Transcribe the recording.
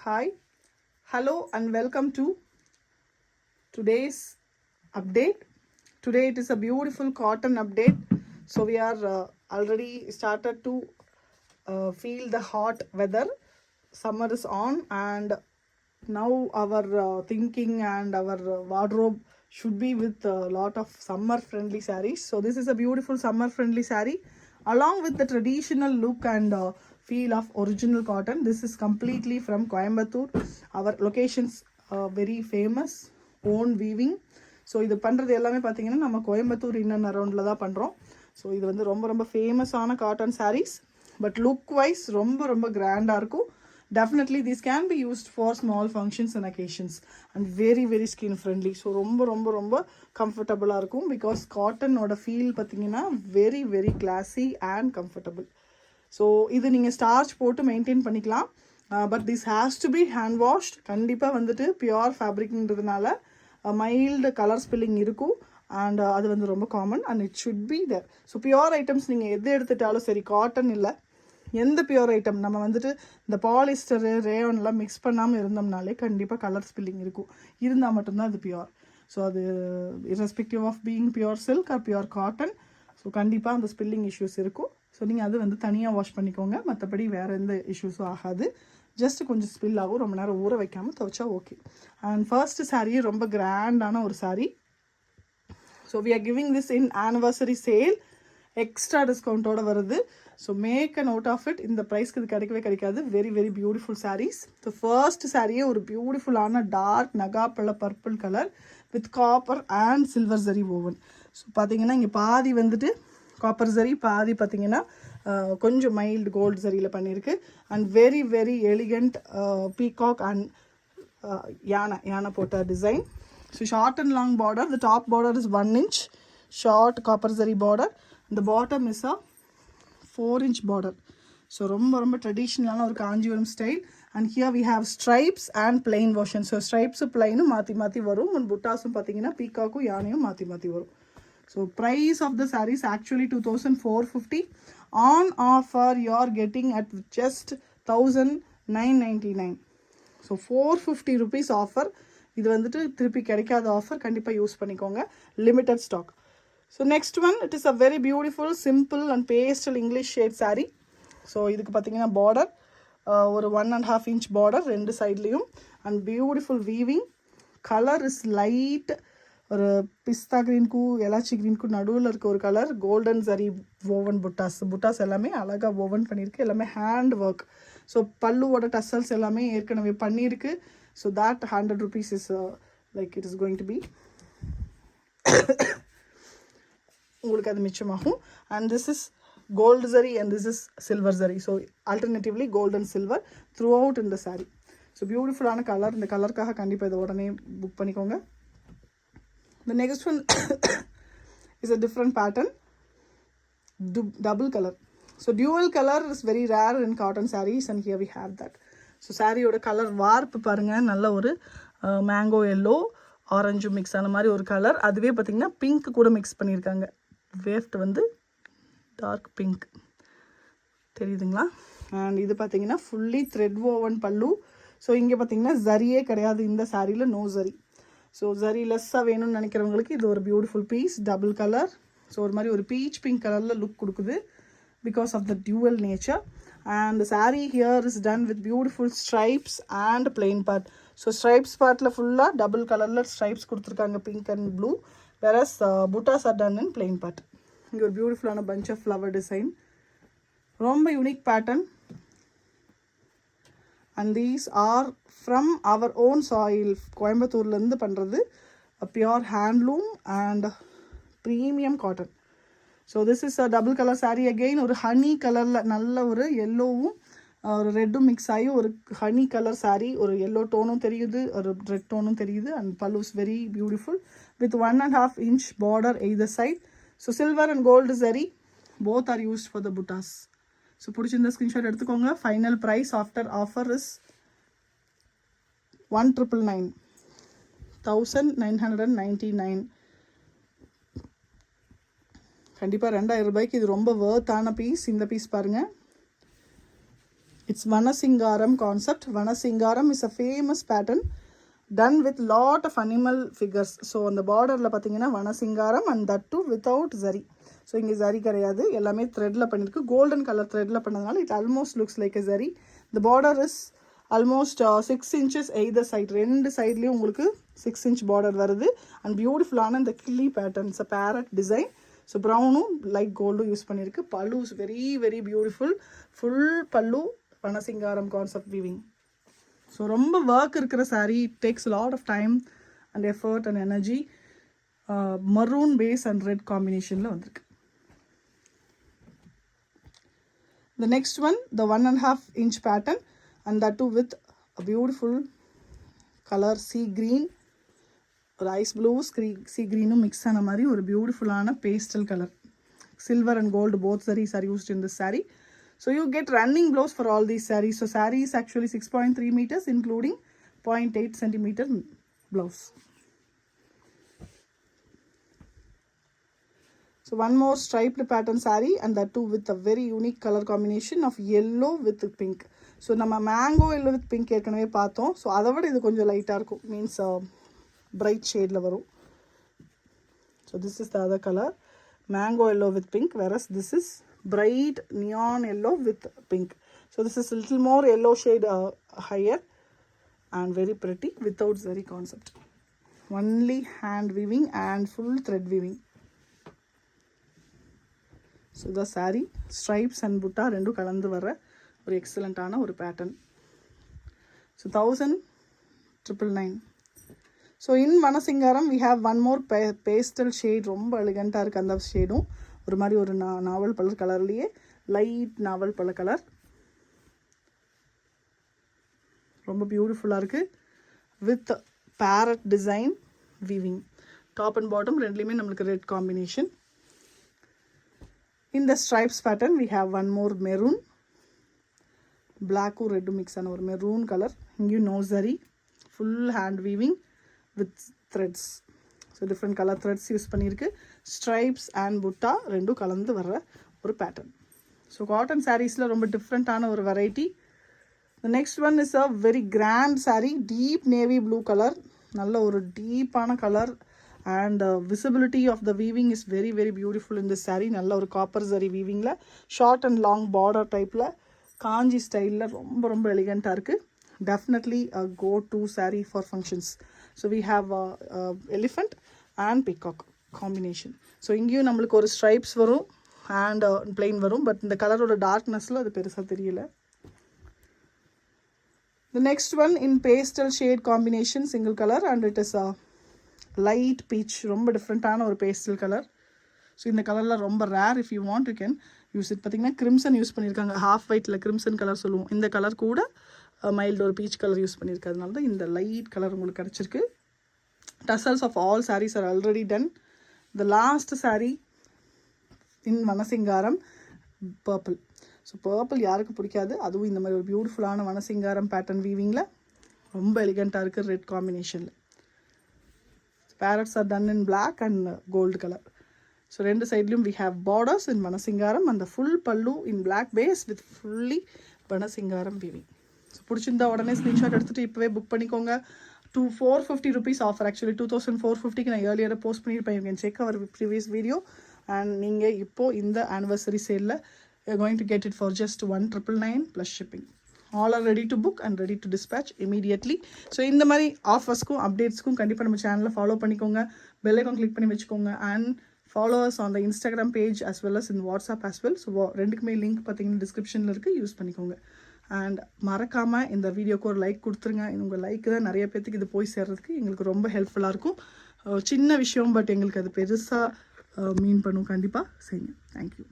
Hi, hello, and welcome to today's update. Today it is a beautiful cotton update. So we are already started to feel the hot weather. Summer is on, and now our thinking and our wardrobe should be with a lot of summer friendly sarees. So this is a beautiful summer friendly saree along with the traditional look and feel of original cotton. This is completely from Coimbatore. Our locations very famous own weaving. So இது பண்ணுறது எல்லாமே பார்த்தீங்கன்னா நம்ம கோயம்புத்தூர் இன்னன் அரௌண்டில் தான் பண்ணுறோம். So இது வந்து ரொம்ப ரொம்ப ஃபேமஸான cotton saris. But look wise ரொம்ப ரொம்ப கிராண்டாக இருக்கும். Definitely this can be used for small functions and occasions and very very skin friendly. So ரொம்ப ரொம்ப ரொம்ப கம்ஃபர்டபுளாக இருக்கும். பிகாஸ் காட்டனோட ஃபீல் பார்த்தீங்கன்னா very very classy and comfortable. So இது நீங்கள் ஸ்டார்ச் போட்டு மெயின்டைன் பண்ணிக்கலாம். But this has to be hand washed. கண்டிப்பாக வந்துட்டு பியோர் ஃபேப்ரிக்ன்றதுனால மைல்டு கலர் ஸ்பில்லிங் இருக்கும். அண்ட் அது வந்து ரொம்ப common and it should be there. So pure items நீங்கள் எது எடுத்துட்டாலும் சரி, காட்டன் இல்லை எந்த பியோர் ஐட்டம் நம்ம வந்துட்டு இந்த பாலிஸ்டரு ரேயான்லாம் மிக்ஸ் பண்ணாமல் இருந்தோம்னாலே கண்டிப்பாக கலர் ஸ்பில்லிங் இருக்கும். இருந்தால் மட்டும்தான் அது பியோர். ஸோ அது irrespective of being pure silk or pure cotton, so கண்டிப்பாக அந்த ஸ்பில்லிங் இஷ்யூஸ் இருக்கும். ஸோ நீங்கள் அது வந்து தனியாக வாஷ் பண்ணிக்கோங்க. மற்றபடி வேறு எந்த இஷ்யூஸும் ஆகாது. ஜஸ்ட் கொஞ்சம் ஸ்பில் ஆகும். ரொம்ப நேரம் ஊற வைக்காமல் துவைச்சா ஓகே. அண்ட் ஃபர்ஸ்ட் சாரீ ரொம்ப கிராண்டான ஒரு sari. So we are giving this in anniversary sale. Extra டிஸ்கவுண்ட்டோட வருது. So make a note of it. இந்த ப்ரைஸ்க்கு இது கிடைக்கவே கிடைக்காது. Very very beautiful saris. So first சாரியே ஒரு பியூட்டிஃபுல்லான டார்க் நகாப்பழ purple colour with copper and silver zari woven. So பார்த்தீங்கன்னா இங்கே பாதி வந்துட்டு காப்பர் ஜரி, பாதி பார்த்தீங்கன்னா கொஞ்சம் மைல்டு கோல்டு சரியில் பண்ணியிருக்கு. And very very elegant peacock and யானை போட்ட design. So short and long border. The top border is 1 inch short copper zari border. இந்த bottom is a 4 inch border. So ரொம்ப ரொம்ப ட்ரெடிஷ்னலான ஒரு Kanchipuram style. And here we have stripes and plain version. So stripes பிளைனும் மாற்றி மாற்றி வரும். And புட்டாஸும் பார்த்தீங்கன்னா பீகாக்கும் யானையும் மாற்றி மாற்றி வரும். So price of the saree is actually 2450. On offer you are getting at just 1999. So 450 rupees offer. இது வந்துட்டு திருப்பி கிடைக்காத ஆஃபர். கண்டிப்பாக யூஸ் பண்ணிக்கோங்க. Limited stock. So next one, it is a very beautiful simple and pastel English shade sari. So இதுக்கு பார்த்தீங்கன்னா border ஒரு 1.5 inch border ரெண்டு சைட்லேயும். And beautiful weaving. Colour is light ஒரு பிஸ்தா க்ரீனுக்கு எலாச்சி க்ரீனுக்கு நடுவில் இருக்க ஒரு கலர். கோல்டன் சரி ஓவன் புட்டாஸ் எல்லாமே அழகாக ஓவன் பண்ணியிருக்கு. எல்லாமே ஹேண்ட் ஒர்க். ஸோ பல்லுவோட டசல்ஸ் எல்லாமே ஏற்கனவே பண்ணியிருக்கு. So that 100 rupees is like it is going to be உங்களுக்கு அது மிச்சமாகும். அண்ட் திஸ் இஸ் கோல்டு சரி அண்ட் திஸ் இஸ் சில்வர் சரி. So alternatively gold and silver throughout இந்த சாரீ. ஸோ பியூட்டிஃபுல்லான கலர். இந்த கலருக்காக கண்டிப்பாக இதை உடனே புக் பண்ணிக்கோங்க. The next one is a different pattern, double color. So dual color is very rare in cotton sarees and here we have that. So saree oda color warp parunga nalla oru mango yellow orange mix ana mari oru color. அதுவே பாத்தீங்கன்னா pink கூட mix பண்ணிருக்காங்க. weft வந்து dark pink தெரியுதுங்களா? and இது பாத்தீங்கன்னா fully thread woven pallu. so இங்க பாத்தீங்கன்னா ஜரியே கிடையாது இந்த சாரியில, no zari. ஸோ ஜரி லெஸ்ஸாக வேணும்னு நினைக்கிறவங்களுக்கு இது ஒரு beautiful piece. Double colour. So ஒரு மாதிரி ஒரு பீச் பிங்க் கலரில் லுக் கொடுக்குது because of the dual nature. And the sari here is done with beautiful stripes and plain part. So stripes பார்ட்டில் ஃபுல்லாக டபுள் கலரில் ஸ்ட்ரைப்ஸ் கொடுத்துருக்காங்க, பிங்க் அண்ட் ப்ளூ. வேறஸ் புட்டாஸ் are done in plain part. இங்கே ஒரு பியூட்டிஃபுல்லான பஞ்ச் ஆஃப் ஃப்ளவர் டிசைன். ரொம்ப unique pattern. and these are from our own soil. கோயம்புத்தூர்லேருந்து பண்ணுறது pure handloom and premium cotton. so this is a double color saree again. ஒரு honey கலரில் நல்ல ஒரு எல்லோவும் ஒரு ரெட்டும் மிக்ஸ் ஆகி ஒரு ஹனி கலர் saree. ஒரு எல்லோ டோனும் தெரியுது, ஒரு ரெட் டோனும் தெரியுது. and pallu is very beautiful with 1.5 inch border either side. so silver and gold zari both are used for the buttas. So பிடிச்சிருந்த ஸ்க்ரீன்ஷாட் எடுத்துக்கோங்க. Final price after offer is 1999. கண்டிப்பாக 2000 ரூபாய்க்கு இது ரொம்ப வர்த்தான பீஸ். இந்த பீஸ் பாருங்கள். It's Vanasingaram concept. Vanasingaram is a famous pattern done with lot of animal figures. So on the border la pathina Vanasingaram, and that too without zari. So inge zari கிடையாது, எல்லாமே thread la பண்ணிருக்கு. Golden color thread la பண்ணதுனால it almost looks like a zari. The border is almost 6 inches either side. ரெண்டு சைடுலயும் உங்களுக்கு 6 inch border வருது. And beautiful ஆன இந்த கிளி pattern. It's a parrot design. So brown light gold use பண்ணிருக்கு. Pallu is very very beautiful. Full pallu Vanasingaram concept weaving. So ரொம்ப work இருக்கிற saree. It takes a lot of time and effort and energy. Maroon base and red combination la வந்திருக்கு. The next one, the 1.5 inch pattern, and that too with a beautiful color sea green, rice blue, sea green mix ஆன மாதிரி ஒரு beautiful ஆன pastel color. Silver and gold both sarees are used in this saree. So you get running blows for all these sarees. So saree is actually 6.3 meters including 0.8 centimeter blouse. So one more striped pattern saree, and that too with a very unique color combination of yellow with pink. So நம்ம mango yellow with pink ஏற்கனவே பார்த்தோம். So அதை விட இது கொஞ்சம் லைட்டாக இருக்கும், means bright ஷேடில் வரும். So this is the other color, mango yellow with pink, whereas this is bright neon yellow with pink. So this is a little more yellow shade higher and very pretty without zari concept. Only hand weaving and full thread weaving. So the saree stripes and butta rendu kalandu vara ஒரு excellent ஆன ஒரு pattern. So 1,999. So in Vanasingaram we have one more pastel shade. ரொம்ப elegant இருக்கு அந்த ஷேடும். ஒரு மாதிரி ஒரு நாவல் பழ கலர்லயே லைட் நாவல் பழ கலர். ரொம்ப பியூட்டிஃபுல்லா இருக்கு with parrot design weaving. Top and bottom ரெண்டுலயுமே நமக்கு red combination. In the stripes pattern we have one more maroon, black or red mix and or maroon color. You know zari, full hand weaving with threads. So different color threads use பண்ணிருக்கு. Stripes and butta ரெண்டு கலந்து வர ஒரு pattern. So cotton sarees la ரொம்ப different ஆன ஒரு variety. The next one is a very grand saree, deep navy blue color. நல்ல ஒரு deep ஆன color. And visibility of the weaving is very very beautiful in this saree. நல்ல ஒரு copper zari weaving la, short and long border type la, kanji style la ரொம்ப ரொம்ப elegant இருக்கு. Definitely a go to saree for functions. So we have elephant and peacock combination. So இங்கேயும் நம்மளுக்கு ஒரு stripes வரும் and plain வரும், but இந்த கலரோட darknessல அது பெருசா தெரியல. The next one in pastel shade combination, single color, and it is a light peach. ரொம்ப டிஃப்ரெண்ட்டான ஒரு பேஸ்டல் கலர். ஸோ இந்த கலரில் ரொம்ப rare. If you want you can use it. பார்த்தீங்கன்னா கிரிம்சன் யூஸ் பண்ணியிருக்காங்க. ஹாஃப் ஒயிட்டில் கிரிம்சன் கலர் சொல்லுவோம். இந்த கலர் கூட மைல்டு ஒரு பீச் கலர் யூஸ் பண்ணியிருக்காங்க. அதனால தான் இந்த லைட் கலர் உங்களுக்கு கிடச்சிருக்கு. Tassels of all sarees are already done. The last saree in Vanasingaram, purple. So purple யாருக்கு பிடிக்காது? அதுவும் இந்த மாதிரி ஒரு பியூட்டிஃபுல்லான Vanasingaram பேட்டர்ன் வீவிங்கில் ரொம்ப எலிகண்ட்டாக இருக்குது ரெட் காம்பினேஷனில். Parrots are done in black and gold color. So rendu sidelum we have borders in Vanasingaram and the full pallu in black base with fully Vanasingaram weaving. So புடிச்சிருந்தா உடனே screenshot எடுத்துட்டு இப்பவே book பண்ணிக்கோங்க. 450 rupees offer, actually 2450 நான் earlier post பண்ணிருப்பேன். You can check our previous video. And நீங்க இப்போ இந்த anniversary sale ல you're going to get it for just 1,999 plus shipping. All are ready to book and ready to dispatch immediately. So இந்த மாதிரி ஆஃபர்ஸ்க்கும் அப்டேட்ஸ்க்கும் கண்டிப்பாக நம்ம சேனலை follow பண்ணிக்கோங்க. பெல் ஐகான் கிளிக் பண்ணி வச்சுக்கோங்க. And follow us on the Instagram page as well as in WhatsApp as well. So ரெண்டுக்குமே link பார்த்தீங்கன்னா டிஸ்கிரிப்ஷனில் இருக்குது, யூஸ் பண்ணிக்கோங்க. அண்ட் மறக்காமல் இந்த வீடியோக்கு ஒரு லைக் கொடுத்துருங்க. உங்கள் லைக் தான் நிறைய பேர்த்துக்கு இது போய் சேர்றதுக்கு எங்களுக்கு ரொம்ப ஹெல்ப்ஃபுல்லாக இருக்கும். சின்ன விஷயம், பட் எங்களுக்கு அது பெருசாக மீன் பண்ணும். கண்டிப்பாக செய்யுங்க. தேங்க்யூ.